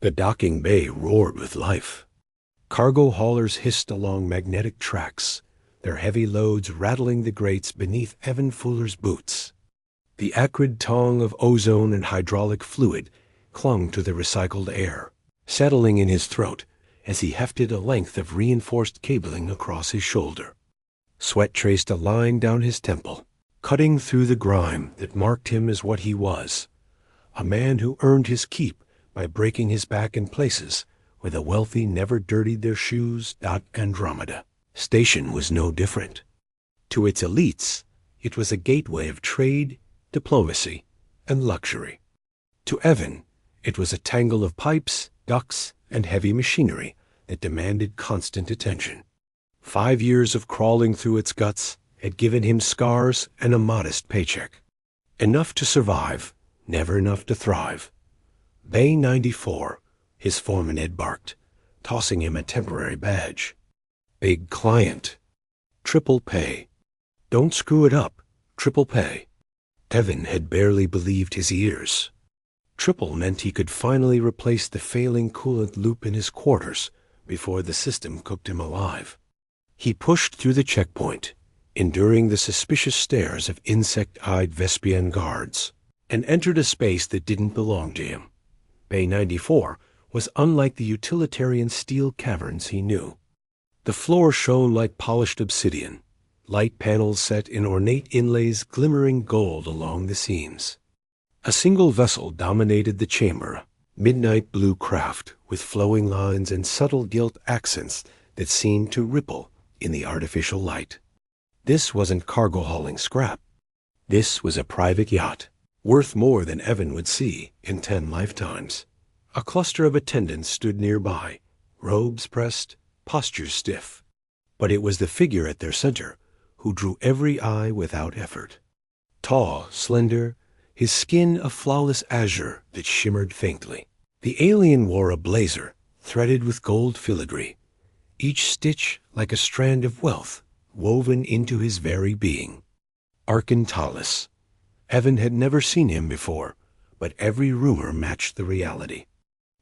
The docking bay roared with life. Cargo haulers hissed along magnetic tracks, their heavy loads rattling the grates beneath Evan Fuller's boots. The acrid tongue of ozone and hydraulic fluid clung to the recycled air, settling in his throat as he hefted a length of reinforced cabling across his shoulder. Sweat traced a line down his temple, cutting through the grime that marked him as what he was, a man who earned his keep by breaking his back in places where the wealthy never dirtied their shoes. Andromeda Station was no different. To its elites, it was a gateway of trade, diplomacy, and luxury. To Evan, it was a tangle of pipes, ducts, and heavy machinery that demanded constant attention. 5 years of crawling through its guts had given him scars and a modest paycheck. Enough to survive, never enough to thrive. Bay 94, his foreman had barked, tossing him a temporary badge. Big client. Triple pay. Don't screw it up. Triple pay. Evan had barely believed his ears. Triple meant he could finally replace the failing coolant loop in his quarters before the system cooked him alive. He pushed through the checkpoint, enduring the suspicious stares of insect-eyed Vespian guards, and entered a space that didn't belong to him. Bay 94 was unlike the utilitarian steel caverns he knew. The floor shone like polished obsidian, light panels set in ornate inlays glimmering gold along the seams. A single vessel dominated the chamber, midnight blue craft with flowing lines and subtle gilt accents that seemed to ripple in the artificial light. This wasn't cargo hauling scrap. This was a private yacht, worth more than Evan would see in 10 lifetimes. A cluster of attendants stood nearby, robes pressed, postures stiff. But it was the figure at their center who drew every eye without effort. Tall, slender, his skin a flawless azure that shimmered faintly. The alien wore a blazer threaded with gold filigree, each stitch like a strand of wealth woven into his very being. Archentalis. Evan had never seen him before, but every rumor matched the reality.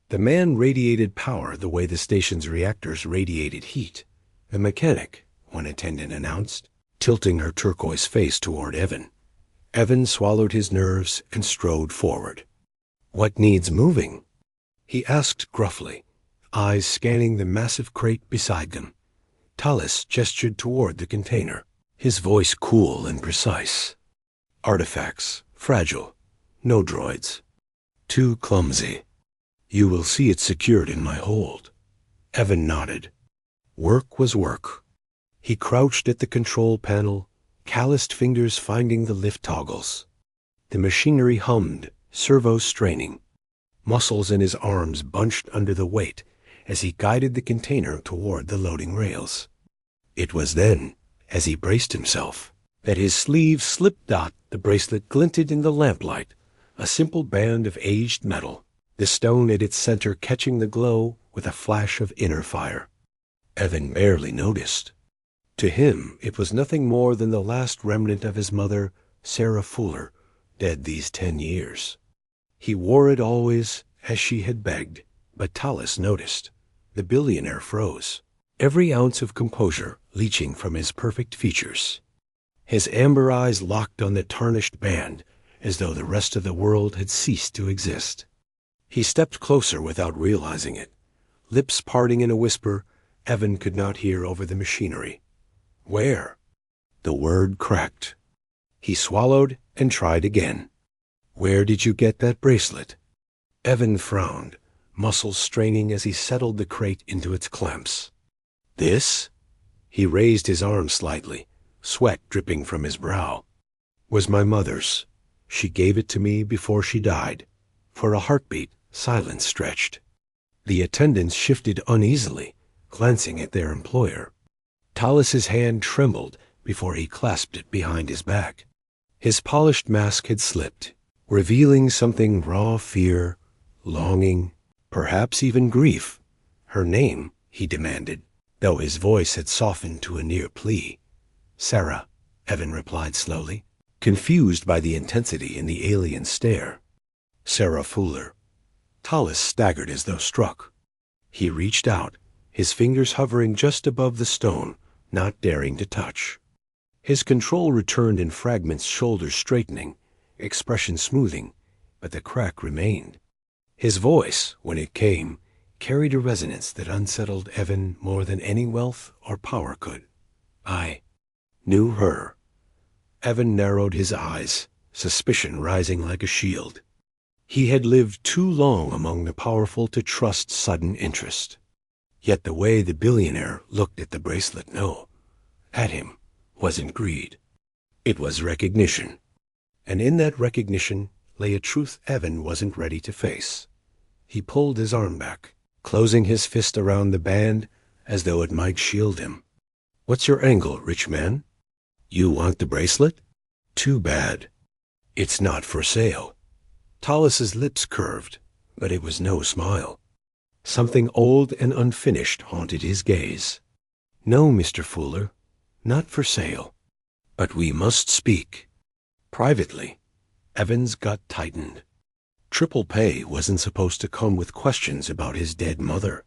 The man radiated power the way the station's reactors radiated heat. A mechanic, one attendant announced, tilting her turquoise face toward Evan. Evan swallowed his nerves and strode forward. "What needs moving?" he asked gruffly, eyes scanning the massive crate beside them. Tallis gestured toward the container, his voice cool and precise. "Artifacts, fragile, no droids. Too clumsy. You will see it secured in my hold." Evan nodded. Work was work. He crouched at the control panel, calloused fingers finding the lift toggles. The machinery hummed, servos straining. Muscles in his arms bunched under the weight as he guided the container toward the loading rails. It was then, as he braced himself, that his sleeve slipped. The bracelet glinted in the lamplight, a simple band of aged metal, the stone at its center catching the glow with a flash of inner fire. Evan barely noticed. To him, it was nothing more than the last remnant of his mother, Sarah Fuller, dead these 10 years. He wore it always, as she had begged, but Tallis noticed. The billionaire froze, every ounce of composure leaching from his perfect features. His amber eyes locked on the tarnished band, as though the rest of the world had ceased to exist. He stepped closer without realizing it, lips parting in a whisper Evan could not hear over the machinery. "Where?" The word cracked. He swallowed and tried again. "Where did you get that bracelet?" Evan frowned, muscles straining as he settled the crate into its clamps. "This?" He raised his arm slightly, sweat dripping from his brow. "Was my mother's. She gave it to me before she died." For a heartbeat, silence stretched. The attendants shifted uneasily, glancing at their employer. Tallis's hand trembled before he clasped it behind his back. His polished mask had slipped, revealing something raw fear, longing, perhaps even grief. "Her name," he demanded, though his voice had softened to a near plea. "Sarah," Evan replied slowly, confused by the intensity in the alien stare. "Sarah Fuller." Tallis staggered as though struck. He reached out, his fingers hovering just above the stone, not daring to touch. His control returned in fragments, shoulders straightening, expression smoothing, but the crack remained. His voice, when it came, carried a resonance that unsettled Evan more than any wealth or power could. I knew her. Evan narrowed his eyes, suspicion rising like a shield. He had lived too long among the powerful to trust sudden interest. Yet the way the billionaire looked at the bracelet, at him, wasn't greed. It was recognition. And in that recognition lay a truth Evan wasn't ready to face. He pulled his arm back, closing his fist around the band as though it might shield him. "What's your angle, rich man? You want the bracelet? Too bad. It's not for sale." Tallis's lips curved, but it was no smile. Something old and unfinished haunted his gaze. "No, Mr. Fuller, not for sale. But we must speak." Privately, Evan's gut tightened. Triple pay wasn't supposed to come with questions about his dead mother.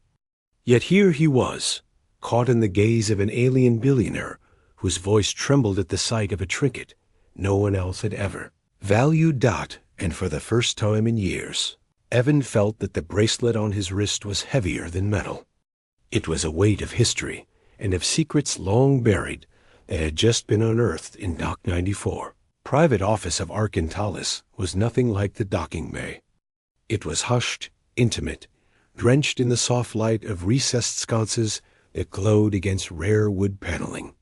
Yet here he was, caught in the gaze of an alien billionaire whose voice trembled at the sight of a trinket no one else had ever valued. And for the first time in years, Evan felt that the bracelet on his wrist was heavier than metal. It was a weight of history and of secrets long buried that had just been unearthed in Dock 94. Private office of Tallis was nothing like the docking bay. It was hushed, intimate, drenched in the soft light of recessed sconces that glowed against rare wood paneling.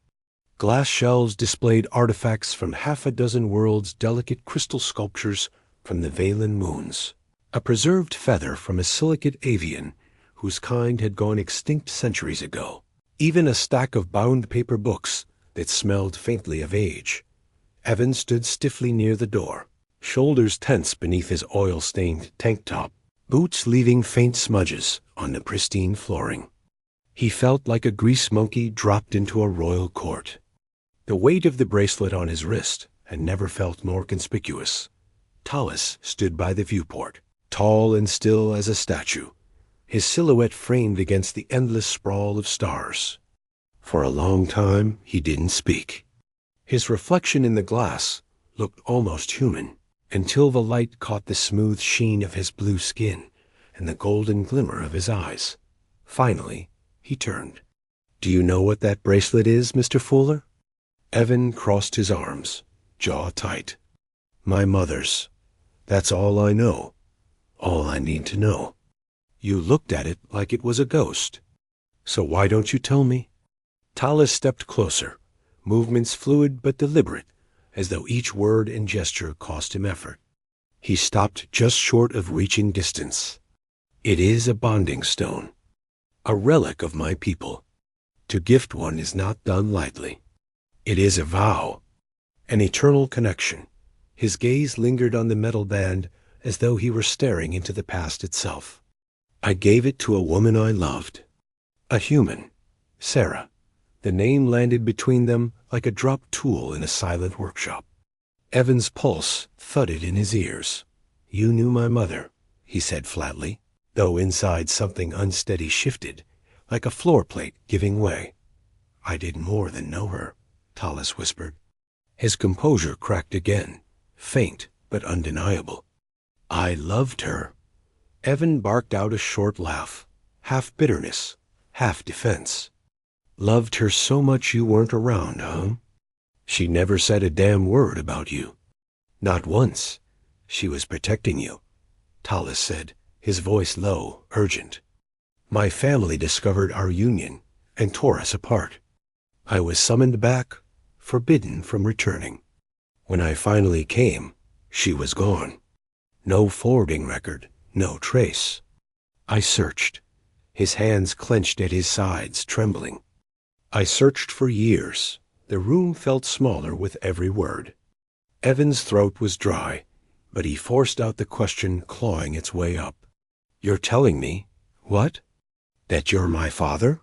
Glass shelves displayed artifacts from half a dozen worlds, delicate crystal sculptures from the Valen moons, a preserved feather from a silicate avian whose kind had gone extinct centuries ago, even a stack of bound paper books that smelled faintly of age. Evan stood stiffly near the door, shoulders tense beneath his oil-stained tank top, boots leaving faint smudges on the pristine flooring. He felt like a grease monkey dropped into a royal court. The weight of the bracelet on his wrist had never felt more conspicuous. Tallis stood by the viewport, tall and still as a statue, his silhouette framed against the endless sprawl of stars. For a long time he didn't speak. His reflection in the glass looked almost human, until the light caught the smooth sheen of his blue skin and the golden glimmer of his eyes. Finally, he turned. "Do you know what that bracelet is, Mr. Fuller?" Evan crossed his arms, jaw tight. "My mother's. That's all I know. All I need to know." "You looked at it like it was a ghost. So why don't you tell me?" Tallis stepped closer, movements fluid but deliberate, as though each word and gesture cost him effort. He stopped just short of reaching distance. "It is a bonding stone, a relic of my people. To gift one is not done lightly. It is a vow, an eternal connection." His gaze lingered on the metal band as though he were staring into the past itself. "I gave it to a woman I loved. A human, Sarah." The name landed between them like a dropped tool in a silent workshop. Evan's pulse thudded in his ears. "You knew my mother," he said flatly, though inside something unsteady shifted, like a floor plate giving way. "I did more than know her," Tallis whispered. His composure cracked again, faint but undeniable. "I loved her." Evan barked out a short laugh, half bitterness, half defense. "Loved her so much you weren't around, huh? She never said a damn word about you." "Not once. She was protecting you," Tallis said, his voice low, urgent. "My family discovered our union and tore us apart. I was summoned back, forbidden from returning. When I finally came, she was gone. No forwarding record, no trace. I searched." His hands clenched at his sides, trembling. "I searched for years." The room felt smaller with every word. Evan's throat was dry, but he forced out the question clawing its way up. "You're telling me, what? That you're my father?"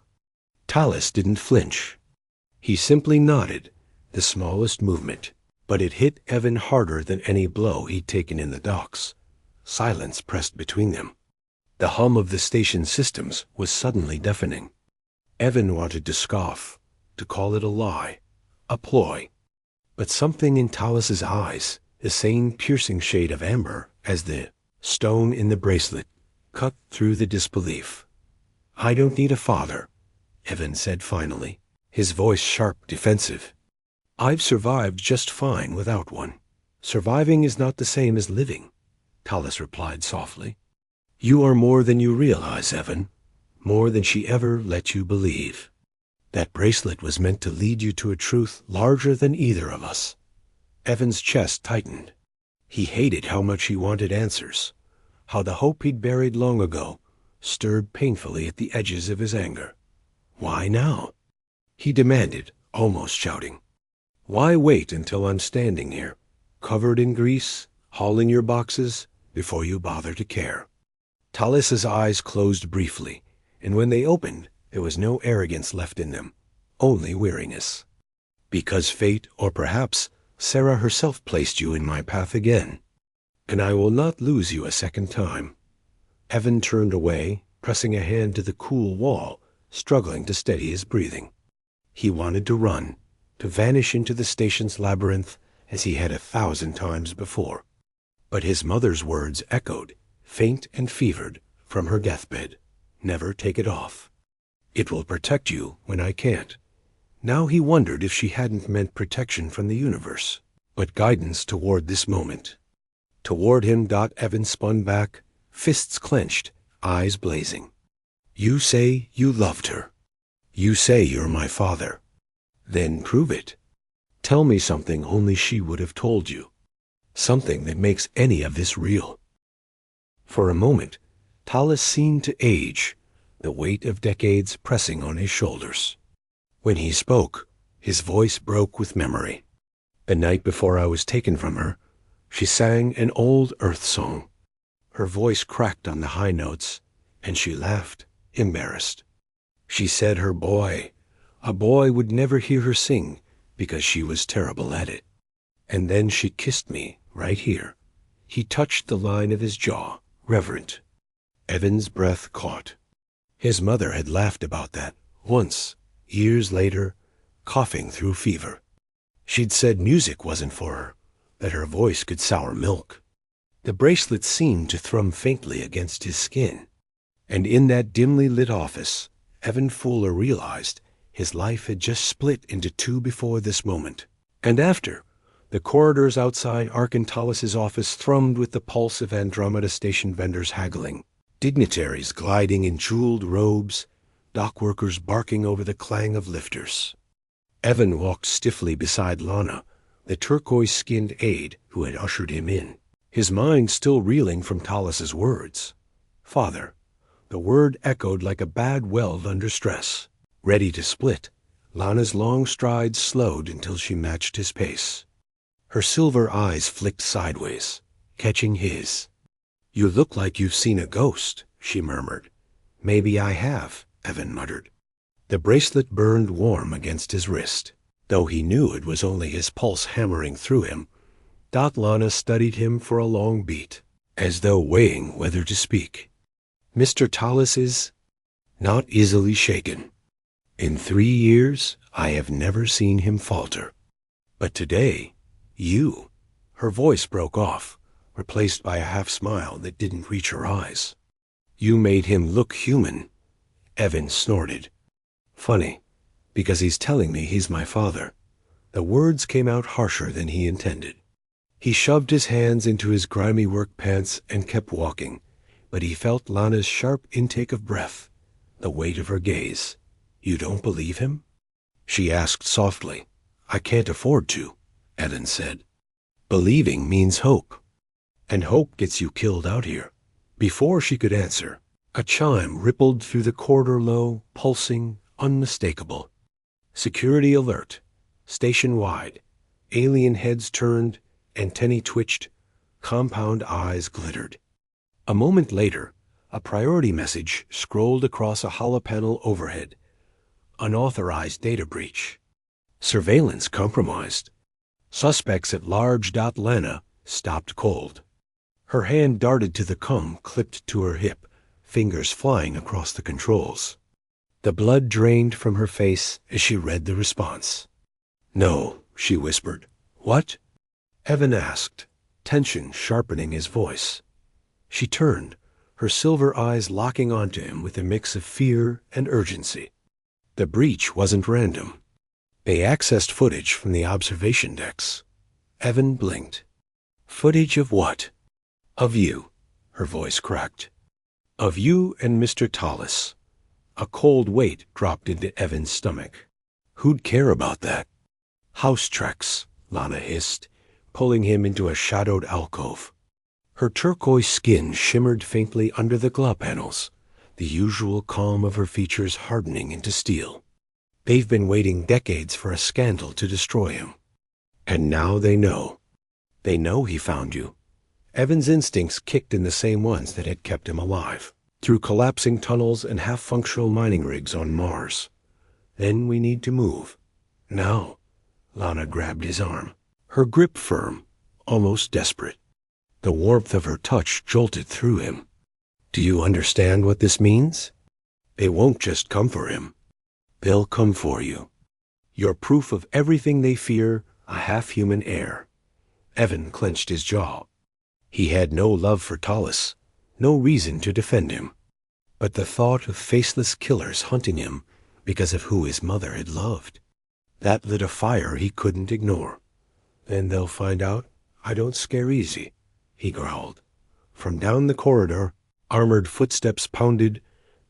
Tallis didn't flinch. He simply nodded, the smallest movement, but it hit Evan harder than any blow he'd taken in the docks. Silence pressed between them. The hum of the station systems was suddenly deafening. Evan wanted to scoff, to call it a lie, a ploy. But something in Talas's eyes, the same piercing shade of amber as the stone in the bracelet, cut through the disbelief. "I don't need a father," Evan said finally, his voice sharp, defensive. "I've survived just fine without one." "Surviving is not the same as living," Talas replied softly. "You are more than you realize, Evan, more than she ever let you believe. That bracelet was meant to lead you to a truth larger than either of us." Evan's chest tightened. He hated how much he wanted answers, how the hope he'd buried long ago stirred painfully at the edges of his anger. "Why now?" he demanded, almost shouting. "Why wait until I'm standing here, covered in grease, hauling your boxes, before you bother to care?" Talas's eyes closed briefly, and when they opened, there was no arrogance left in them, only weariness. "Because fate, or perhaps Sarah herself, placed you in my path again, and I will not lose you a second time." Evan turned away, pressing a hand to the cool wall, struggling to steady his breathing. He wanted to run, to vanish into the station's labyrinth as he had 1,000 times before. But his mother's words echoed, faint and fevered, from her deathbed. "Never take it off. It will protect you when I can't." Now he wondered if she hadn't meant protection from the universe, but guidance toward this moment. Toward him, Evan spun back, fists clenched, eyes blazing. "You say you loved her. You say you're my father. Then prove it. Tell me something only she would have told you. Something that makes any of this real." For a moment, Talas seemed to age, the weight of decades pressing on his shoulders. When he spoke, his voice broke with memory. "The night before I was taken from her, she sang an old earth song. Her voice cracked on the high notes, and she laughed, embarrassed. She said a boy would never hear her sing because she was terrible at it. And then she kissed me right here." He touched the line of his jaw, reverent. Evan's breath caught. His mother had laughed about that once, years later, coughing through fever. She'd said music wasn't for her, that her voice could sour milk. The bracelet seemed to thrum faintly against his skin, and in that dimly lit office, Evan Fuller realized his life had just split into two before this moment. And after, the corridors outside Arcantalis's office thrummed with the pulse of Andromeda Station vendors haggling, dignitaries gliding in jeweled robes, dock workers barking over the clang of lifters. Evan walked stiffly beside Lana, the turquoise-skinned aide who had ushered him in, his mind still reeling from Talas's words. "Father." The word echoed like a bad weld under stress. Ready to split, Lana's long strides slowed until she matched his pace. Her silver eyes flicked sideways, catching his. "You look like you've seen a ghost," she murmured. "Maybe I have," Evan muttered. The bracelet burned warm against his wrist. Though he knew it was only his pulse hammering through him, Lana studied him for a long beat, as though weighing whether to speak. "Mr. Talas is not easily shaken. In 3 years, I have never seen him falter. But today, you—" Her voice broke off, replaced by a half-smile that didn't reach her eyes. "You made him look human." Evan snorted. "Funny, because he's telling me he's my father." The words came out harsher than he intended. He shoved his hands into his grimy work pants and kept walking, but he felt Lana's sharp intake of breath, the weight of her gaze. "You don't believe him?" she asked softly. "I can't afford to," Evan said. "Believing means hope, and hope gets you killed out here." Before she could answer, a chime rippled through the corridor, low, pulsing, unmistakable. "Security alert. Station-wide." Alien heads turned, antennae twitched, compound eyes glittered. A moment later, a priority message scrolled across a hollow panel overhead. "Unauthorized data breach. Surveillance compromised. Suspects at large. Lana stopped cold." Her hand darted to the comb clipped to her hip, fingers flying across the controls. The blood drained from her face as she read the response. "No," she whispered. "What?" Evan asked, tension sharpening his voice. She turned, her silver eyes locking onto him with a mix of fear and urgency. The breach wasn't random. They accessed footage from the observation decks. Evan blinked. "Footage of what?" "Of you," her voice cracked. "Of you and Mr. Tallis." A cold weight dropped into Evan's stomach. "Who'd care about that?" "House treks," Lana hissed, pulling him into a shadowed alcove. Her turquoise skin shimmered faintly under the glass panels, the usual calm of her features hardening into steel. "They've been waiting decades for a scandal to destroy him. And now they know. They know he found you." Evan's instincts kicked in the same ones that had kept him alive, through collapsing tunnels and half-functional mining rigs on Mars. "Then we need to move. Now." Lana grabbed his arm, her grip firm, almost desperate. The warmth of her touch jolted through him. "Do you understand what this means? They won't just come for him. They'll come for you. You're proof of everything they fear, a half-human heir." Evan clenched his jaw. He had no love for Tallis, no reason to defend him. But the thought of faceless killers hunting him because of who his mother had loved, that lit a fire he couldn't ignore. "Then they'll find out I don't scare easy," he growled. From down the corridor, armored footsteps pounded,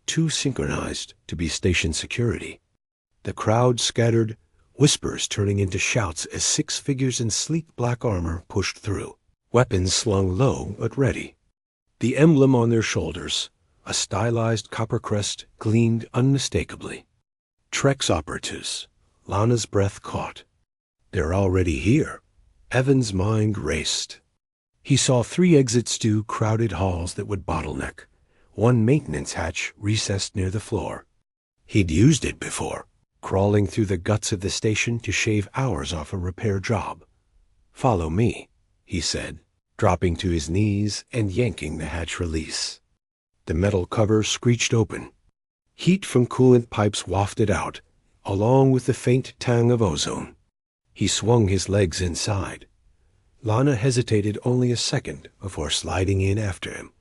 too synchronized to be station security. The crowd scattered, whispers turning into shouts as 6 figures in sleek black armor pushed through, weapons slung low but ready. The emblem on their shoulders, a stylized copper crest, gleamed unmistakably. Trex operatives. Lana's breath caught. "They're already here." Evan's mind raced. He saw 3 exits to crowded halls that would bottleneck, one maintenance hatch recessed near the floor. He'd used it before, crawling through the guts of the station to shave hours off a repair job. "Follow me," he said, dropping to his knees and yanking the hatch release. The metal cover screeched open. Heat from coolant pipes wafted out, along with the faint tang of ozone. He swung his legs inside. Lana hesitated only a second before sliding in after him,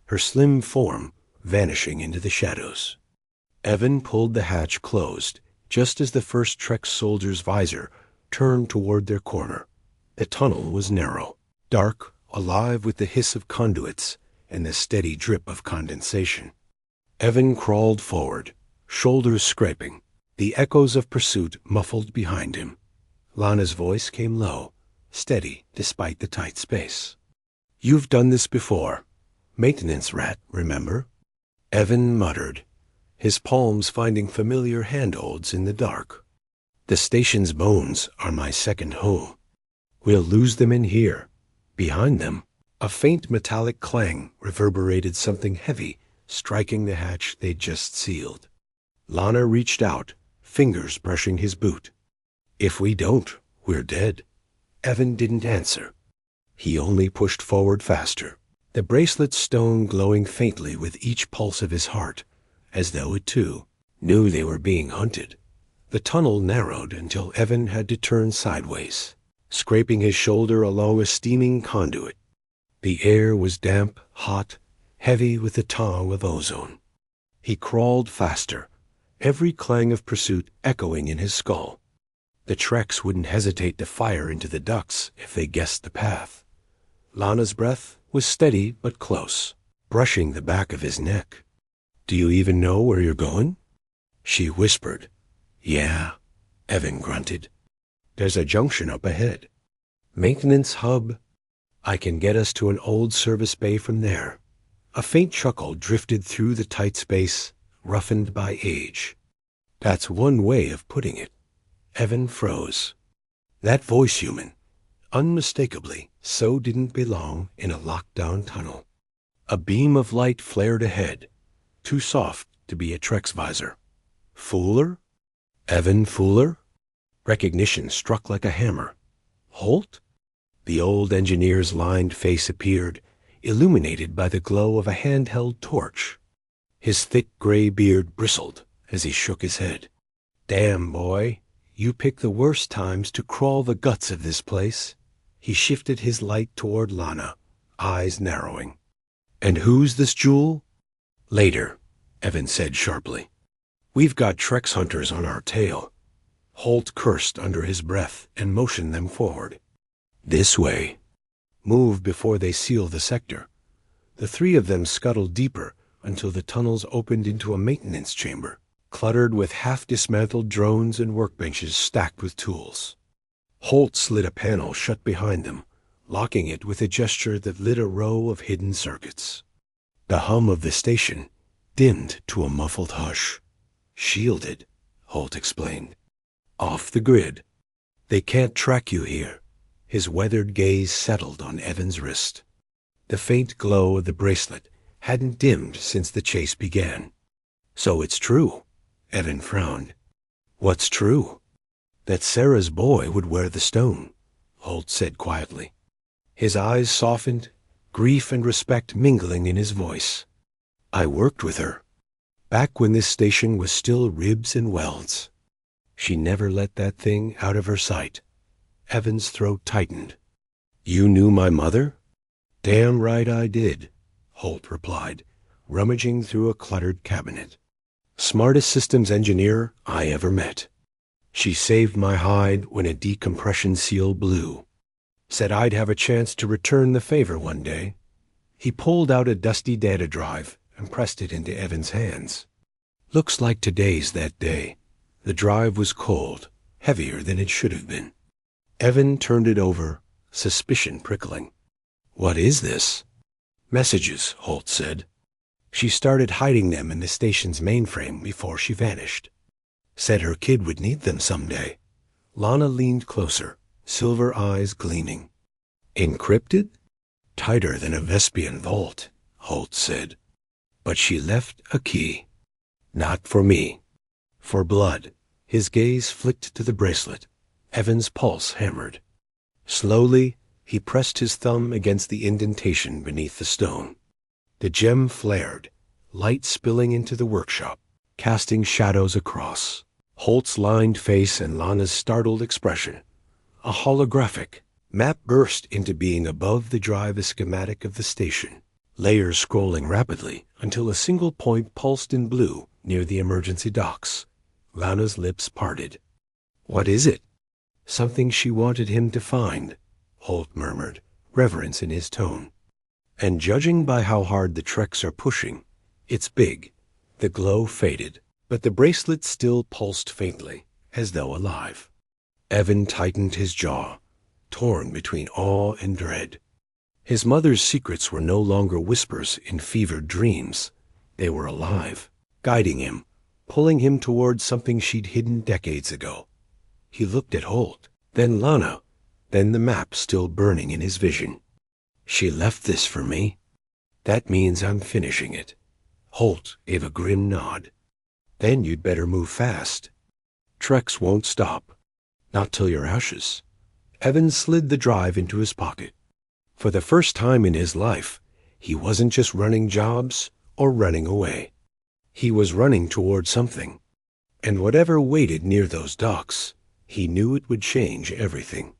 her slim form vanishing into the shadows. Evan pulled the hatch closed just as the first Trex soldier's visor turned toward their corner. The tunnel was narrow, dark, alive with the hiss of conduits and the steady drip of condensation. Evan crawled forward, shoulders scraping, the echoes of pursuit muffled behind him. Lana's voice came low, steady despite the tight space. "You've done this before. Maintenance rat, remember?" Evan muttered, his palms finding familiar handholds in the dark. "The station's bones are my second home. We'll lose them in here." Behind them, a faint metallic clang reverberated something heavy striking the hatch they'd just sealed. Lana reached out, fingers brushing his boot. "If we don't, we're dead." Evan didn't answer. He only pushed forward faster, the bracelet stone glowing faintly with each pulse of his heart, as though it, too, knew they were being hunted. The tunnel narrowed until Evan had to turn sideways, scraping his shoulder along a steaming conduit. The air was damp, hot, heavy with the tang of ozone. He crawled faster, every clang of pursuit echoing in his skull. The Trex wouldn't hesitate to fire into the ducts if they guessed the path. Lana's breath was steady but close, brushing the back of his neck. "Do you even know where you're going?" She whispered. "Yeah," Evan grunted. "There's a junction up ahead. Maintenance hub. I can get us to an old service bay from there." A faint chuckle drifted through the tight space, roughened by age. "That's one way of putting it." Evan froze. That voice human, unmistakably, so didn't belong in a locked-down tunnel. A beam of light flared ahead, too soft to be a Trex visor. Fuller? Evan Fuller? Recognition struck like a hammer. Holt? The old engineer's lined face appeared, illuminated by the glow of a handheld torch. His thick gray beard bristled as he shook his head. Damn, boy, you pick the worst times to crawl the guts of this place. He shifted his light toward Lana, eyes narrowing. And who's this jewel? Later, Evan said sharply. We've got Trex hunters on our tail. Holt cursed under his breath and motioned them forward. This way. Move before they seal the sector. The three of them scuttled deeper until the tunnels opened into a maintenance chamber, cluttered with half-dismantled drones and workbenches stacked with tools. Holt slid a panel shut behind them, locking it with a gesture that lit a row of hidden circuits. The hum of the station dimmed to a muffled hush. Shielded, Holt explained. Off the grid. They can't track you here. His weathered gaze settled on Evan's wrist. The faint glow of the bracelet hadn't dimmed since the chase began. So it's true, Evan frowned. What's true? That Sarah's boy would wear the stone, Holt said quietly. His eyes softened, grief and respect mingling in his voice. I worked with her, back when this station was still ribs and welds. She never let that thing out of her sight. Evan's throat tightened. You knew my mother? Damn right I did, Holt replied, rummaging through a cluttered cabinet. Smartest systems engineer I ever met. She saved my hide when a decompression seal blew. Said I'd have a chance to return the favor one day. He pulled out a dusty data drive and pressed it into Evan's hands. Looks like today's that day. The drive was cold, heavier than it should have been. Evan turned it over, suspicion prickling. What is this? Messages, Holt said. She started hiding them in the station's mainframe before she vanished. Said her kid would need them someday. Lana leaned closer, silver eyes gleaming. Encrypted? Tighter than a Vespian vault, Holt said. But she left a key. Not for me. For blood. His gaze flicked to the bracelet. Evan's pulse hammered. Slowly, he pressed his thumb against the indentation beneath the stone. The gem flared, light spilling into the workshop, casting shadows across. Holt's lined face and Lana's startled expression. A holographic map burst into being above the drive, a schematic of the station, layers scrolling rapidly until a single point pulsed in blue near the emergency docks. Lana's lips parted. What is it? Something she wanted him to find, Holt murmured, reverence in his tone. And judging by how hard the Treks are pushing, it's big. The glow faded, but the bracelet still pulsed faintly, as though alive. Evan tightened his jaw, torn between awe and dread. His mother's secrets were no longer whispers in fevered dreams. They were alive, guiding him, pulling him towards something she'd hidden decades ago. He looked at Holt, then Lana, then the map still burning in his vision. She left this for me. That means I'm finishing it. Holt gave a grim nod. Then you'd better move fast. Treks won't stop. Not till you're ashes. Evan slid the drive into his pocket. For the first time in his life, he wasn't just running jobs or running away. He was running toward something. And whatever waited near those docks, he knew it would change everything.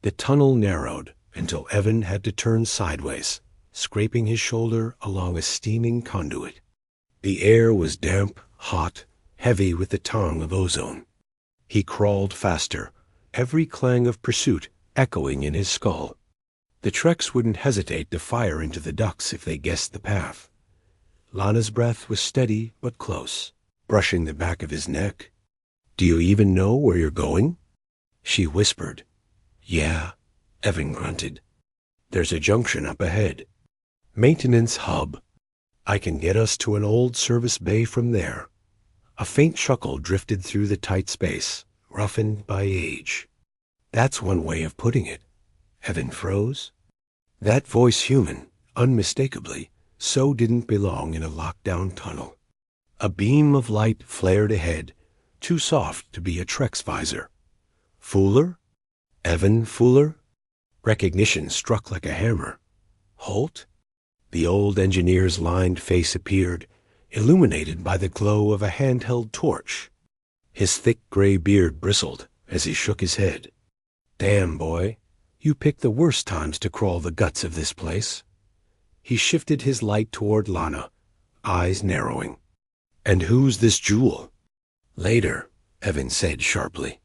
The tunnel narrowed until Evan had to turn sideways, scraping his shoulder along a steaming conduit. The air was damp, hot, heavy with the tongue of ozone. He crawled faster, every clang of pursuit echoing in his skull. The Treks wouldn't hesitate to fire into the ducks if they guessed the path. Lana's breath was steady but close, brushing the back of his neck. Do you even know where you're going? She whispered. Yeah, Evan grunted. There's a junction up ahead. Maintenance hub. I can get us to an old service bay from there. A faint chuckle drifted through the tight space, roughened by age. That's one way of putting it. Evan froze. That voice human, unmistakably, so didn't belong in a lockdown tunnel. A beam of light flared ahead, too soft to be a Trek's visor. Fuller? Evan Fuller? Recognition struck like a hammer. Holt? The old engineer's lined face appeared, illuminated by the glow of a handheld torch. His thick gray beard bristled as he shook his head. "Damn, boy, you picked the worst times to crawl the guts of this place." He shifted his light toward Lana, eyes narrowing. "And who's this jewel?" "Later," Evan said sharply.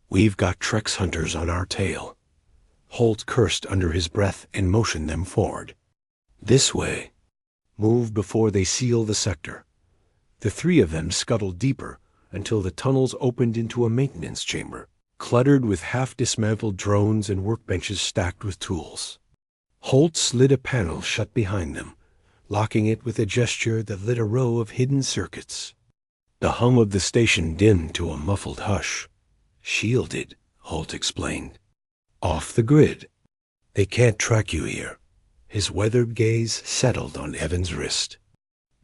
"We've got Trex hunters on our tail." Holt cursed under his breath and motioned them forward. "This way. Move before they seal the sector." The three of them scuttled deeper until the tunnels opened into a maintenance chamber, cluttered with half-dismantled drones and workbenches stacked with tools. Holt slid a panel shut behind them, locking it with a gesture that lit a row of hidden circuits. The hum of the station dimmed to a muffled hush. "Shielded," Holt explained. "Off the grid. They can't track you here." His weathered gaze settled on Evan's wrist.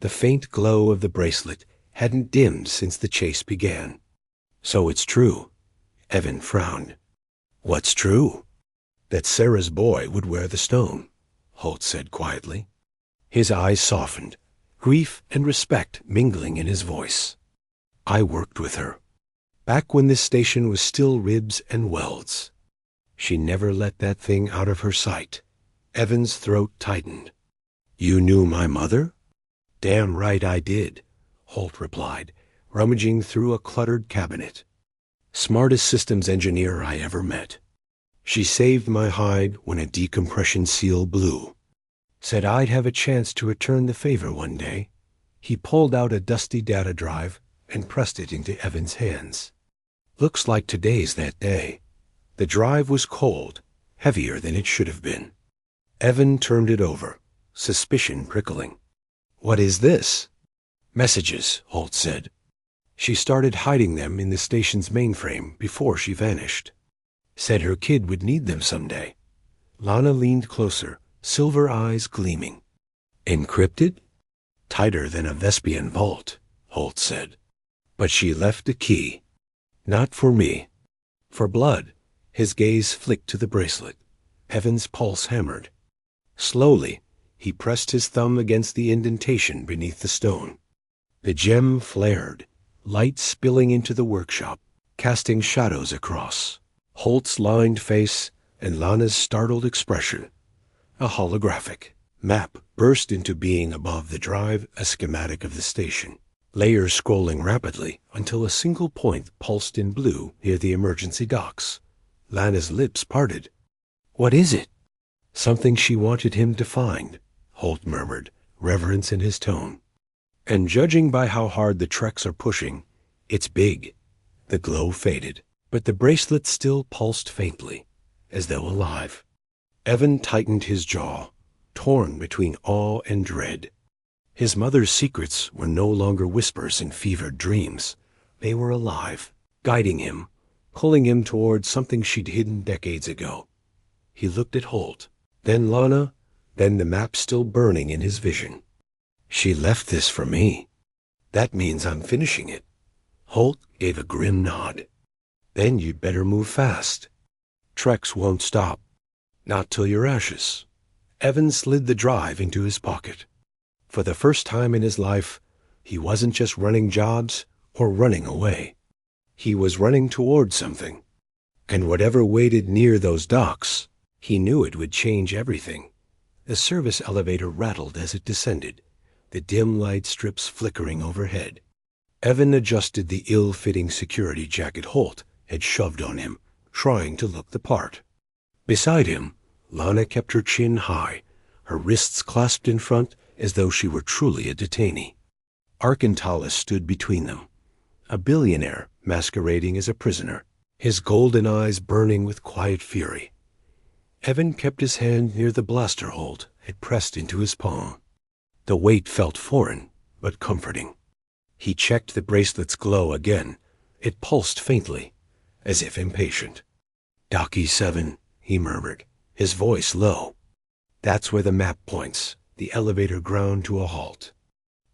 The faint glow of the bracelet hadn't dimmed since the chase began. "So it's true." Evan frowned. "What's true?" "That Sarah's boy would wear the stone," Holt said quietly. His eyes softened, grief and respect mingling in his voice. "I worked with her. Back when this station was still ribs and welds. She never let that thing out of her sight." Evan's throat tightened. "You knew my mother?" "Damn right I did," Holt replied, rummaging through a cluttered cabinet. "Smartest systems engineer I ever met. She saved my hide when a decompression seal blew. Said I'd have a chance to return the favor one day." He pulled out a dusty data drive and pressed it into Evan's hands. "Looks like today's that day." The drive was cold, heavier than it should have been. Evan turned it over, suspicion prickling. "What is this?" "Messages," Holt said. "She started hiding them in the station's mainframe before she vanished. Said her kid would need them someday." Lana leaned closer, silver eyes gleaming. "Encrypted?" "Tighter than a Vespian vault," Holt said. "But she left a key. Not for me. For blood." His gaze flicked to the bracelet. Evan's pulse hammered. Slowly, he pressed his thumb against the indentation beneath the stone. The gem flared, light spilling into the workshop, casting shadows across Holt's lined face and Lana's startled expression. A holographic map burst into being above the drive, a schematic of the station, layers scrolling rapidly until a single point pulsed in blue near the emergency docks. Lana's lips parted. "What is it?" "Something she wanted him to find," Holt murmured, reverence in his tone. "And judging by how hard the Trex are pushing, it's big." The glow faded, but the bracelet still pulsed faintly, as though alive. Evan tightened his jaw, torn between awe and dread. His mother's secrets were no longer whispers and fevered dreams. They were alive, guiding him, pulling him toward something she'd hidden decades ago. He looked at Holt, then Lana, then the map still burning in his vision. "She left this for me. That means I'm finishing it." Holt gave a grim nod. "Then you'd better move fast. Trex won't stop. Not till you're ashes." Evan slid the drive into his pocket. For the first time in his life, he wasn't just running jobs or running away. He was running toward something. And whatever waited near those docks, he knew it would change everything. The service elevator rattled as it descended, the dim light strips flickering overhead. Evan adjusted the ill-fitting security jacket Holt had shoved on him, trying to look the part. Beside him, Lana kept her chin high, her wrists clasped in front as though she were truly a detainee. Arcentalis stood between them, a billionaire masquerading as a prisoner, his golden eyes burning with quiet fury. Evan kept his hand near the blaster Holt had pressed into his palm. The weight felt foreign, but comforting. He checked the bracelet's glow again. It pulsed faintly, as if impatient. "Docky 7, he murmured, his voice low. "That's where the map points." The elevator ground to a halt.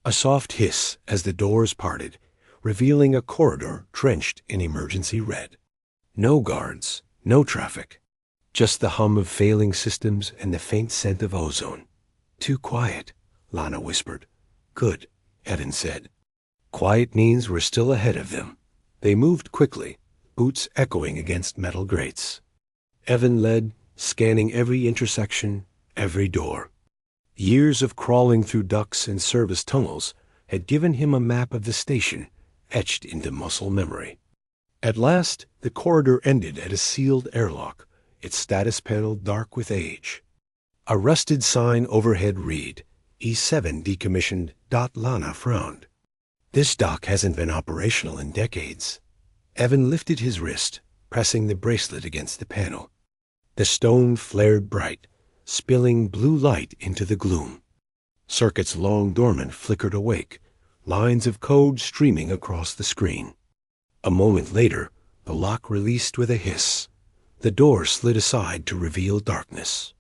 A soft hiss as the doors parted, revealing a corridor drenched in emergency red. No guards, no traffic. Just the hum of failing systems and the faint scent of ozone. Too quiet, Lana whispered. Good, Evan said. Quiet means we're still ahead of them. They moved quickly, boots echoing against metal grates. Evan led, scanning every intersection, every door. Years of crawling through ducts and service tunnels had given him a map of the station, etched into muscle memory. At last, the corridor ended at a sealed airlock, its status panel dark with age. A rusted sign overhead read, E7 decommissioned. Lana frowned. This dock hasn't been operational in decades. Evan lifted his wrist, pressing the bracelet against the panel. The stone flared bright, spilling blue light into the gloom. Circuits long dormant flickered awake, lines of code streaming across the screen. A moment later, the lock released with a hiss. The door slid aside to reveal darkness.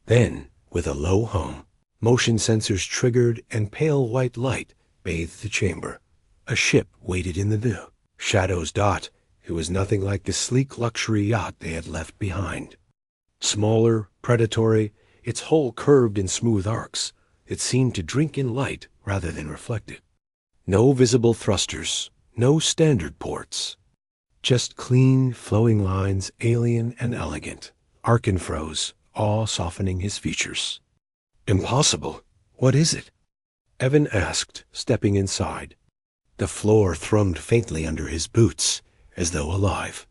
Then, with a low hum, motion sensors triggered and pale white light bathed the chamber. A ship waited in the view. Shadows. It was nothing like the sleek luxury yacht they had left behind. Smaller, predatory, its hull curved in smooth arcs, it seemed to drink in light rather than reflect it. No visible thrusters, no standard ports. Just clean, flowing lines, alien and elegant. Arkin froze, awe softening his features. Impossible. What is it? Evan asked, stepping inside. The floor thrummed faintly under his boots, as though alive.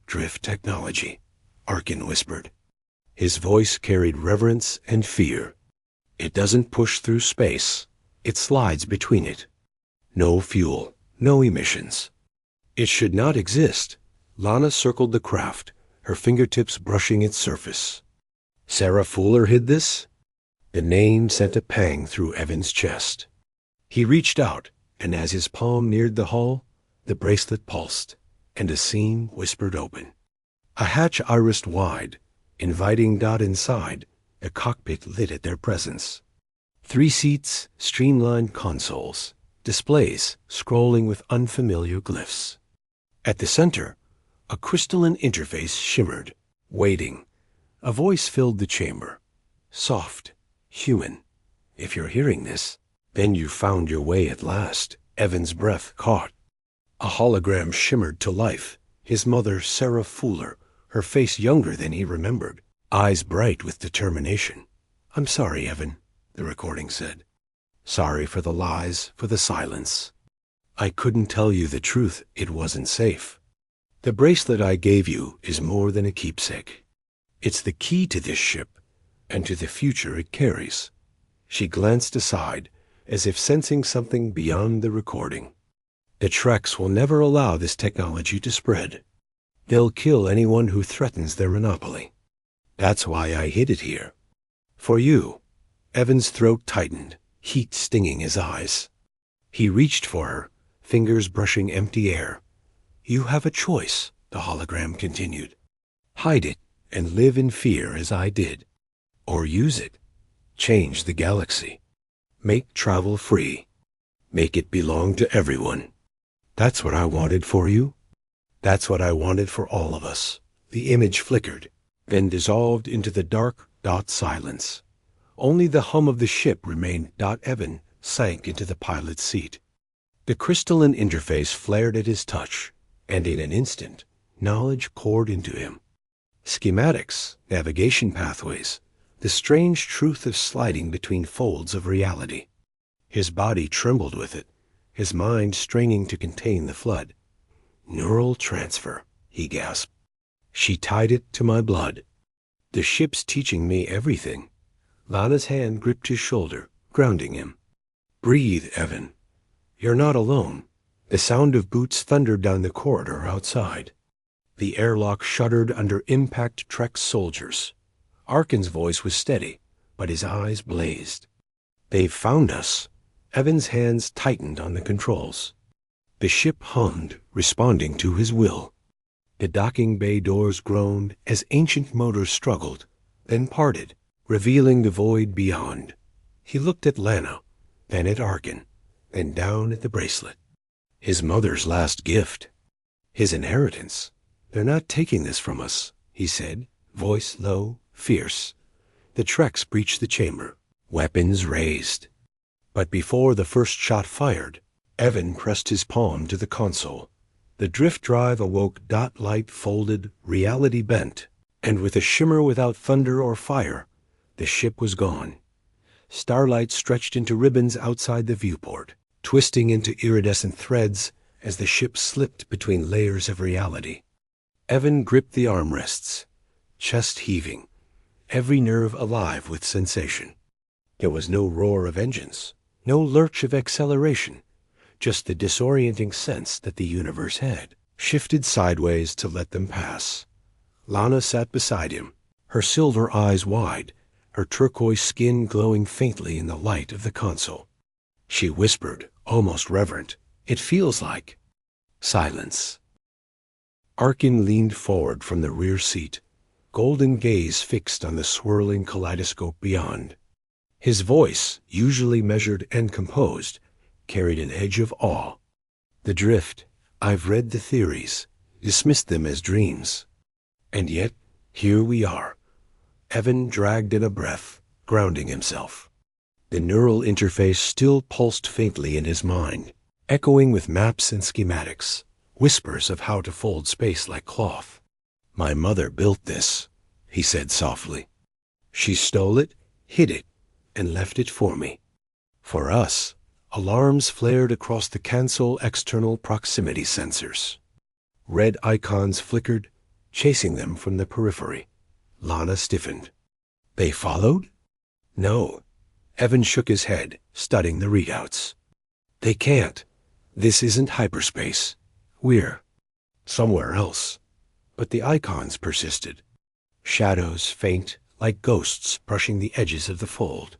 Drift technology, Arkin whispered. His voice carried reverence and fear. It doesn't push through space. It slides between it. No fuel, no emissions. It should not exist. Lana circled the craft, her fingertips brushing its surface. Sarah Fuller hid this? The name sent a pang through Evan's chest. He reached out, and as his palm neared the hull, the bracelet pulsed, and a seam whispered open. A hatch irised wide, inviting. Inside, a cockpit lit at their presence. 3 seats, streamlined consoles, displays scrolling with unfamiliar glyphs. At the center, a crystalline interface shimmered, waiting. A voice filled the chamber. Soft, human. If you're hearing this, then you found your way at last. Evan's breath caught. A hologram shimmered to life. His mother, Sarah Fuller, her face younger than he remembered, eyes bright with determination. I'm sorry, Evan, the recording said. Sorry for the lies, for the silence. I couldn't tell you the truth. It wasn't safe. The bracelet I gave you is more than a keepsake. It's the key to this ship and to the future it carries. She glanced aside, as if sensing something beyond the recording. The Treks will never allow this technology to spread. They'll kill anyone who threatens their monopoly. That's why I hid it here. For you. Evan's throat tightened, heat stinging his eyes. He reached for her, fingers brushing empty air. You have a choice, the hologram continued. Hide it and live in fear as I did. Or use it. Change the galaxy. Make travel free. Make it belong to everyone. That's what I wanted for you. That's what I wanted for all of us. The image flickered, then dissolved into the dark silence. Only the hum of the ship remained. Evan sank into the pilot's seat. The crystalline interface flared at his touch, and in an instant, knowledge poured into him. Schematics, navigation pathways, the strange truth of sliding between folds of reality. His body trembled with it, his mind straining to contain the flood. Neural transfer, he gasped. She tied it to my blood. The ship's teaching me everything. Lana's hand gripped his shoulder, grounding him. Breathe, Evan. You're not alone. The sound of boots thundered down the corridor outside. The airlock shuddered under impact Trek soldiers. Arkin's voice was steady, but his eyes blazed. They've found us. Evan's hands tightened on the controls. The ship hummed, responding to his will. The docking bay doors groaned as ancient motors struggled, then parted, revealing the void beyond. He looked at Lana, then at Arkin, then down at the bracelet. His mother's last gift. His inheritance. They're not taking this from us, he said, voice low, fierce. The Treks breached the chamber. weapons raised. But before the first shot fired, Evan pressed his palm to the console. The drift drive awoke. Light folded, reality bent, and with a shimmer without thunder or fire, the ship was gone. Starlight stretched into ribbons outside the viewport, twisting into iridescent threads as the ship slipped between layers of reality. Evan gripped the armrests, chest heaving, every nerve alive with sensation. There was no roar of engines, no lurch of acceleration, just the disorienting sense that the universe had shifted sideways to let them pass. Lana sat beside him, her silver eyes wide, her turquoise skin glowing faintly in the light of the console. She whispered, almost reverent, "It feels like..." Silence. Arkin leaned forward from the rear seat, golden gaze fixed on the swirling kaleidoscope beyond. His voice, usually measured and composed, carried an edge of awe. "The drift, I've read the theories, dismissed them as dreams. And yet, here we are." Evan dragged in a breath, grounding himself. The neural interface still pulsed faintly in his mind, echoing with maps and schematics, whispers of how to fold space like cloth. "My mother built this," he said softly. "She stole it, hid it, and left it for me. For us." Alarms flared across the console external proximity sensors. Red icons flickered, chasing them from the periphery. Lana stiffened. "They followed?" "No." Evan shook his head, studying the readouts. "They can't. This isn't hyperspace. We're somewhere else." But the icons persisted. Shadows faint, like ghosts brushing the edges of the fold.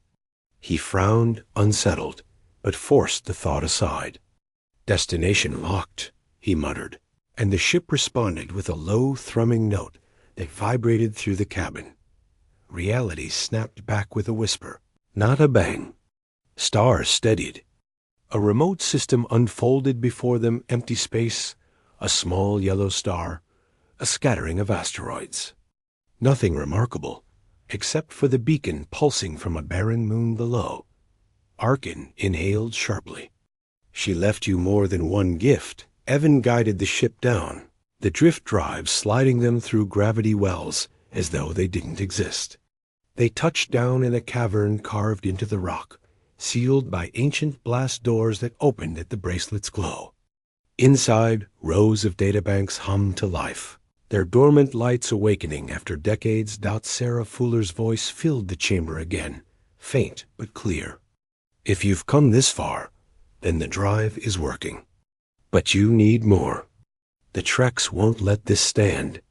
He frowned, unsettled, but forced the thought aside. "Destination locked," he muttered, and the ship responded with a low, thrumming note that vibrated through the cabin. Reality snapped back with a whisper, not a bang. Stars steadied. A remote system unfolded before them, empty space, a small yellow star, a scattering of asteroids. Nothing remarkable, except for the beacon pulsing from a barren moon below. Arkin inhaled sharply. "She left you more than one gift." Evan guided the ship down, the drift drive sliding them through gravity wells as though they didn't exist. They touched down in a cavern carved into the rock, sealed by ancient blast doors that opened at the bracelet's glow. Inside, rows of databanks hummed to life, their dormant lights awakening after decades. Sarah Fuller's voice filled the chamber again, faint but clear. "If you've come this far, then the drive is working. But you need more. The Treks won't let this stand.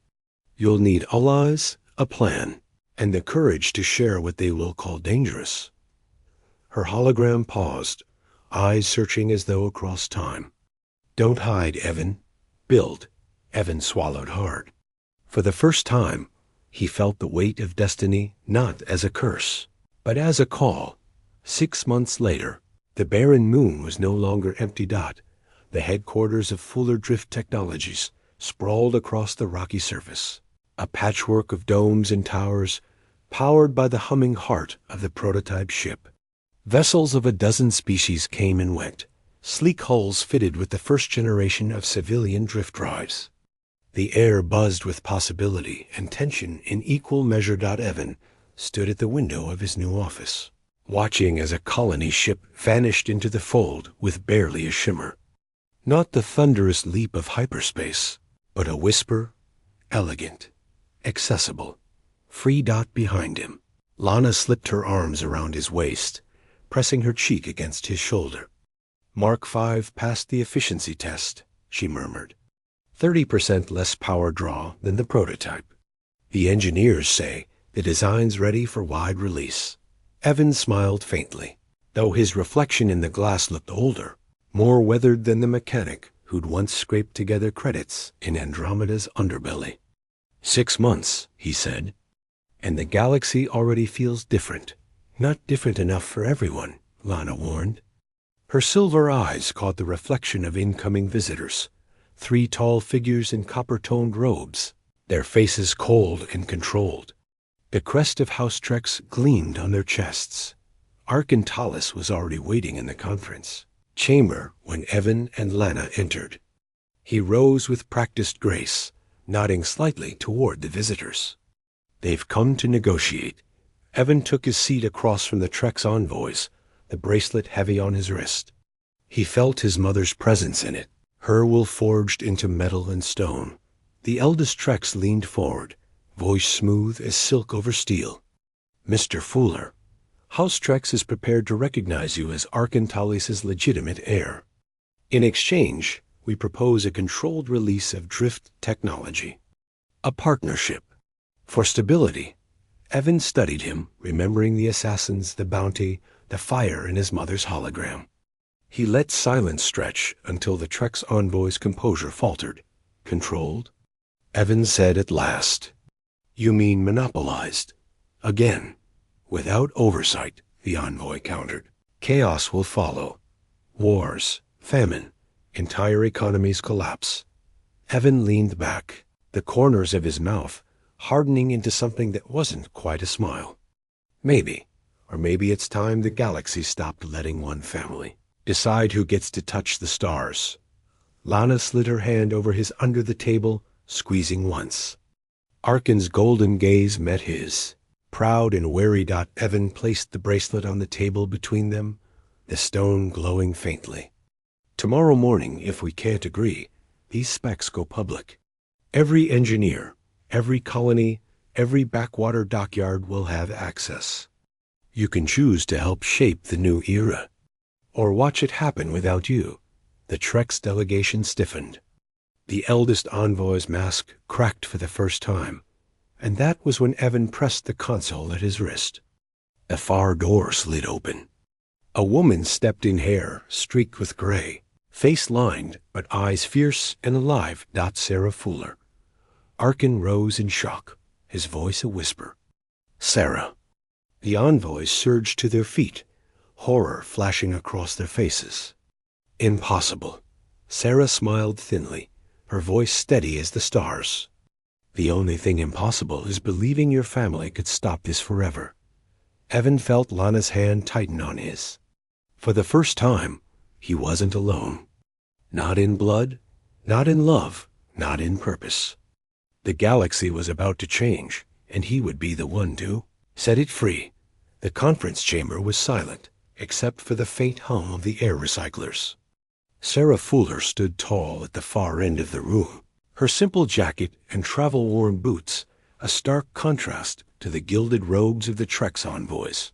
You'll need allies, a plan, and the courage to share what they will call dangerous." Her hologram paused, eyes searching as though across time. "Don't hide, Evan. Build." Evan swallowed hard. For the first time, he felt the weight of destiny not as a curse, but as a call. 6 months later, the barren moon was no longer empty. The headquarters of Fuller Drift Technologies sprawled across the rocky surface, a patchwork of domes and towers, powered by the humming heart of the prototype ship. Vessels of a dozen species came and went, sleek hulls fitted with the first generation of civilian drift drives. The air buzzed with possibility and tension in equal measure. Evan stood at the window of his new office, watching as a colony ship vanished into the fold with barely a shimmer. Not the thunderous leap of hyperspace, but a whisper, elegant, accessible, free. Behind him, Lana slipped her arms around his waist, pressing her cheek against his shoulder. "Mark V passed the efficiency test," she murmured. 30% less power draw than the prototype. The engineers say the design's ready for wide release. Evan smiled faintly, though his reflection in the glass looked older, more weathered than the mechanic who'd once scraped together credits in Andromeda's underbelly. 6 months, he said, and the galaxy already feels different. Not different enough for everyone, Lana warned. Her silver eyes caught the reflection of incoming visitors, 3 tall figures in copper-toned robes, their faces cold and controlled. The crest of House Treks gleamed on their chests. Arcentalis was already waiting in the conference chamber when Evan and Lana entered. He rose with practiced grace, nodding slightly toward the visitors. They've come to negotiate. Evan took his seat across from the Trek's envoys, the bracelet heavy on his wrist. He felt his mother's presence in it, her will forged into metal and stone. The eldest Trex leaned forward, voice smooth as silk over steel. Mr. Fuller, House Trex is prepared to recognize you as Arcentalis' legitimate heir. In exchange, we propose a controlled release of drift technology. A partnership. For stability. Evan studied him, remembering the assassins, the bounty, the fire in his mother's hologram. He let silence stretch until the Trek's envoy's composure faltered. Controlled? Evan said at last. You mean monopolized? Again. Without oversight, the envoy countered. Chaos will follow. Wars, famine, entire economies collapse. Evan leaned back, the corners of his mouth hardening into something that wasn't quite a smile. Maybe, or maybe it's time the galaxy stopped letting one family decide who gets to touch the stars. Lana slid her hand over his under the table, squeezing once. Arkin's golden gaze met his. Proud and wary. Evan placed the bracelet on the table between them, the stone glowing faintly. Tomorrow morning, if we can't agree, these specs go public. Every engineer, every colony, every backwater dockyard will have access. You can choose to help shape the new era, or watch it happen without you. The Trek's delegation stiffened. The eldest envoy's mask cracked for the first time, and that was when Evan pressed the console at his wrist. A far door slid open. A woman stepped in, hair streaked with gray, face lined but eyes fierce and alive. Sarah Fuller. Arkin rose in shock, his voice a whisper. Sarah. The envoys surged to their feet, horror flashing across their faces. Impossible. Sarah smiled thinly, her voice steady as the stars. The only thing impossible is believing your family could stop this forever. Evan felt Lana's hand tighten on his. For the first time, he wasn't alone. Not in blood, not in love, not in purpose. The galaxy was about to change, and he would be the one to set it free. The conference chamber was silent, except for the faint hum of the air recyclers. Sarah Fuller stood tall at the far end of the room, her simple jacket and travel-worn boots a stark contrast to the gilded robes of the Trek's envoys.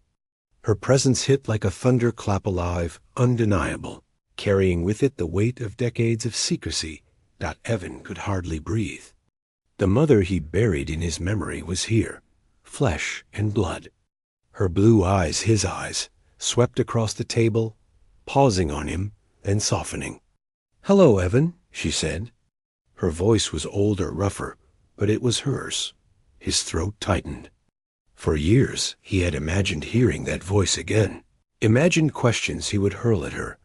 Her presence hit like a thunderclap, alive, undeniable, carrying with it the weight of decades of secrecy. Evan could hardly breathe. The mother he buried in his memory was here, flesh and blood. Her blue eyes, his eyes, swept across the table, pausing on him, then softening. Hello, Evan, she said. Her voice was older, rougher, but it was hers. His throat tightened. For years, he had imagined hearing that voice again, imagined questions he would hurl at her,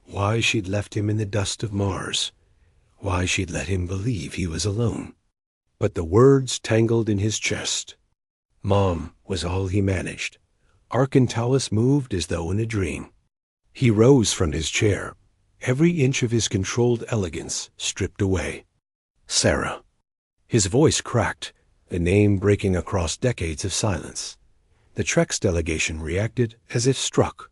why she'd left him in the dust of Mars, why she'd let him believe he was alone. But the words tangled in his chest. Mom was all he managed. Arcentalis moved as though in a dream. He rose from his chair, every inch of his controlled elegance stripped away. Sarah. His voice cracked, the name breaking across decades of silence. The Trek's delegation reacted as if struck.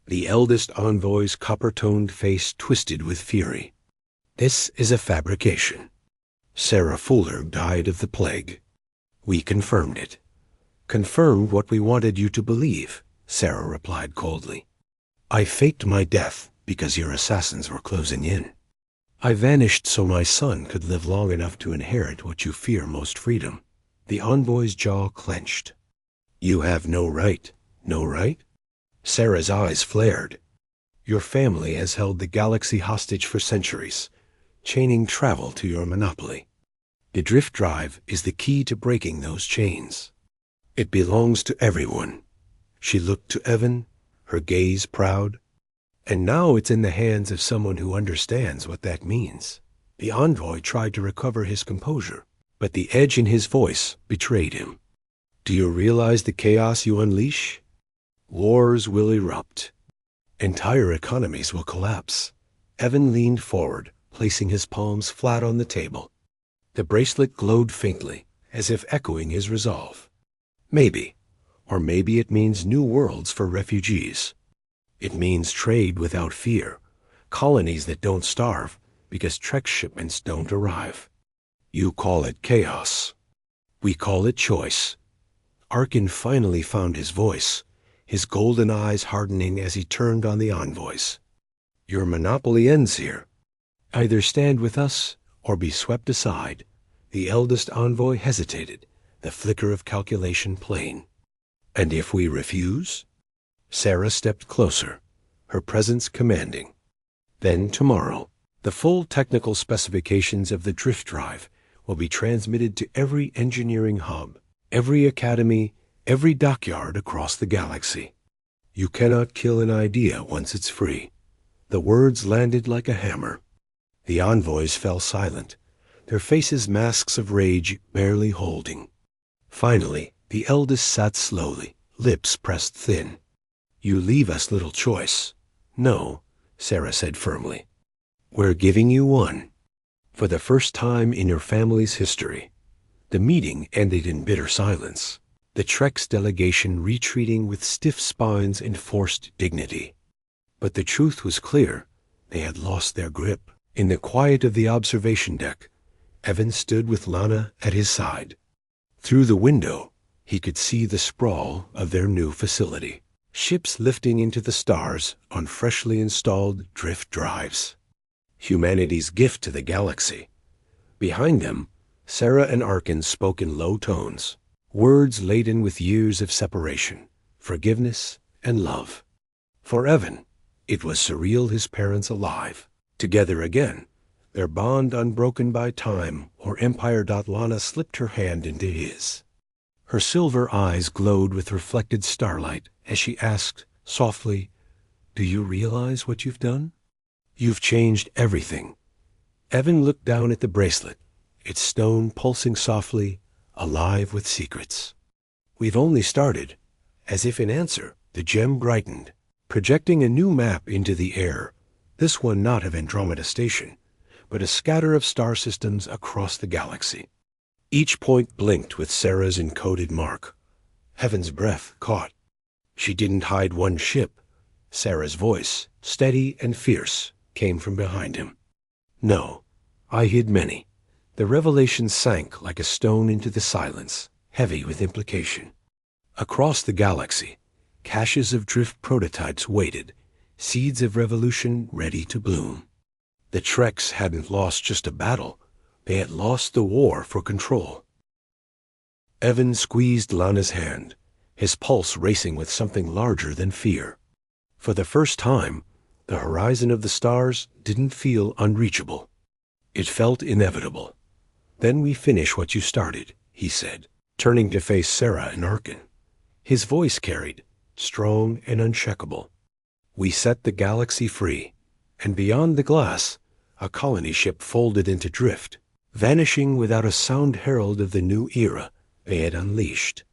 The eldest envoy's copper-toned face twisted with fury. This is a fabrication. Sarah Fuller died of the plague. We confirmed it. Confirmed what we wanted you to believe, Sarah replied coldly. I faked my death because your assassins were closing in. I vanished so my son could live long enough to inherit what you fear most, freedom. The envoy's jaw clenched. You have no right. No right? Sarah's eyes flared. Your family has held the galaxy hostage for centuries, chaining travel to your monopoly. The drift drive is the key to breaking those chains. It belongs to everyone. She looked to Evan, her gaze proud. And now it's in the hands of someone who understands what that means. The envoy tried to recover his composure, but the edge in his voice betrayed him. Do you realize the chaos you unleash? Wars will erupt. Entire economies will collapse. Evan leaned forward, placing his palms flat on the table. The bracelet glowed faintly, as if echoing his resolve. Maybe, or maybe it means new worlds for refugees. It means trade without fear, colonies that don't starve because Trek shipments don't arrive. You call it chaos. We call it choice. Arkin finally found his voice, his golden eyes hardening as he turned on the envoys. Your monopoly ends here. Either stand with us or be swept aside. The eldest envoy hesitated, the flicker of calculation plain. And if we refuse? Sarah stepped closer, her presence commanding. Then tomorrow, the full technical specifications of the drift drive will be transmitted to every engineering hub, every academy, every dockyard across the galaxy. You cannot kill an idea once it's free. The words landed like a hammer. The envoys fell silent, their faces masks of rage barely holding. Finally, the eldest sat slowly, lips pressed thin. You leave us little choice. No, Sarah said firmly. We're giving you one. For the first time in your family's history. The meeting ended in bitter silence, the Trek's delegation retreating with stiff spines and forced dignity. But the truth was clear. They had lost their grip. In the quiet of the observation deck, Evan stood with Lana at his side. Through the window, he could see the sprawl of their new facility. Ships lifting into the stars on freshly installed drift drives. Humanity's gift to the galaxy. Behind them, Sarah and Arkin spoke in low tones, words laden with years of separation, forgiveness, and love. For Evan, it was surreal his parents alive, together again, their bond unbroken by time or empire. Lana slipped her hand into his. Her silver eyes glowed with reflected starlight as she asked, softly, Do you realize what you've done? You've changed everything. Evan looked down at the bracelet, its stone pulsing softly, alive with secrets. We've only started. As if in answer, the gem brightened, projecting a new map into the air, this one not of Andromeda Station, but a scatter of star systems across the galaxy. Each point blinked with Sarah's encoded mark. Heaven's breath caught. She didn't hide one ship. Sarah's voice, steady and fierce, came from behind him. No, I hid many. The revelation sank like a stone into the silence, heavy with implication. Across the galaxy, caches of drift prototypes waited, seeds of revolution ready to bloom. The Treks hadn't lost just a battle. They had lost the war for control. Evan squeezed Lana's hand, his pulse racing with something larger than fear. For the first time, the horizon of the stars didn't feel unreachable. It felt inevitable. Then we finish what you started, he said, turning to face Sarah and Arkin. His voice carried, strong and uncheckable. We set the galaxy free, and beyond the glass, a colony ship folded into drift, vanishing without a sound herald of the new era they had unleashed.